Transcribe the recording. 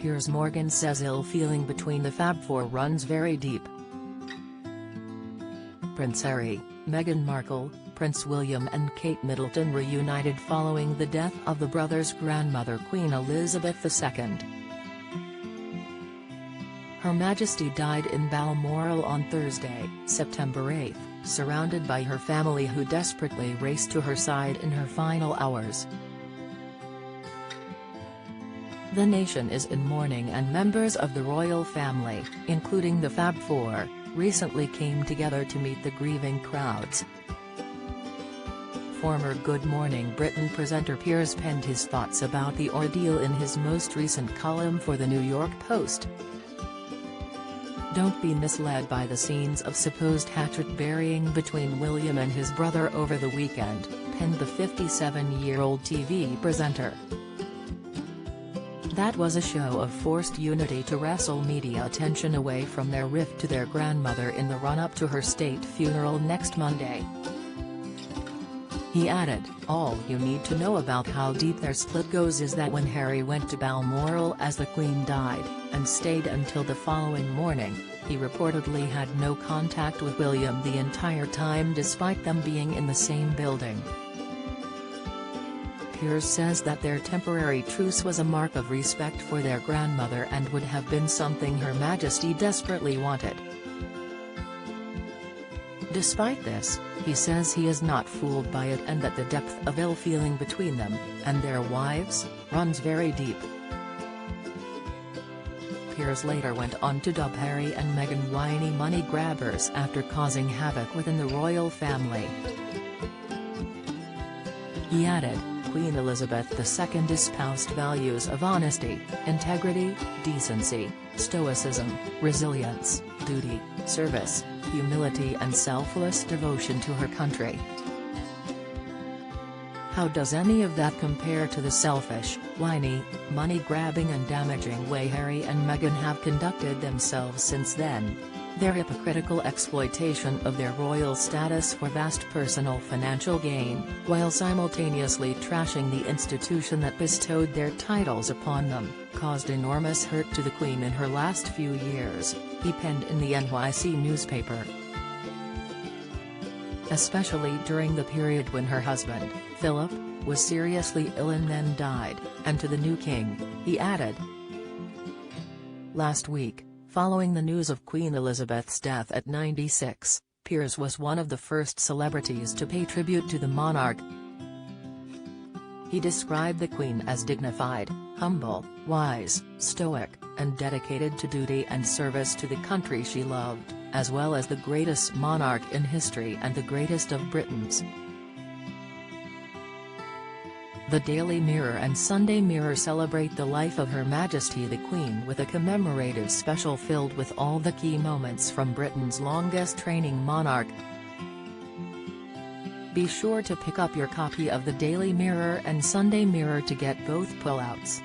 Piers Morgan says ill feeling between the Fab Four runs very deep. Prince Harry, Meghan Markle, Prince William and Kate Middleton reunited following the death of the brothers' grandmother Queen Elizabeth II. Her Majesty died in Balmoral on Thursday, September 8, surrounded by her family who desperately raced to her side in her final hours. The nation is in mourning and members of the royal family, including the Fab Four, recently came together to meet the grieving crowds. Former Good Morning Britain presenter Piers penned his thoughts about the ordeal in his most recent column for the New York Post. "Don't be misled by the scenes of supposed hatchet-burying between William and his brother over the weekend," penned the 57-year-old TV presenter. "That was a show of forced unity to wrestle media attention away from their rift to their grandmother in the run-up to her state funeral next Monday." He added, "All you need to know about how deep their split goes is that when Harry went to Balmoral as the Queen died, and stayed until the following morning, he reportedly had no contact with William the entire time despite them being in the same building." Piers says that their temporary truce was a mark of respect for their grandmother and would have been something Her Majesty desperately wanted. Despite this, he says he is not fooled by it and that the depth of ill feeling between them, and their wives, runs very deep. Piers later went on to dub Harry and Meghan whiny money grabbers after causing havoc within the royal family. He added, "Queen Elizabeth II espoused values of honesty, integrity, decency, stoicism, resilience, duty, service, humility and selfless devotion to her country. How does any of that compare to the selfish, whiny, money-grabbing and damaging way Harry and Meghan have conducted themselves since then? Their hypocritical exploitation of their royal status for vast personal financial gain, while simultaneously trashing the institution that bestowed their titles upon them, caused enormous hurt to the Queen in her last few years," he penned in the NYC newspaper. "Especially during the period when her husband, Philip, was seriously ill and then died, and to the new king," he added. Last week, following the news of Queen Elizabeth's death at 96, Piers was one of the first celebrities to pay tribute to the monarch. He described the Queen as dignified, humble, wise, stoic, and dedicated to duty and service to the country she loved, as well as the greatest monarch in history and the greatest of Britons. The Daily Mirror and Sunday Mirror celebrate the life of Her Majesty the Queen with a commemorative special filled with all the key moments from Britain's longest-reigning monarch. Be sure to pick up your copy of the Daily Mirror and Sunday Mirror to get both pullouts.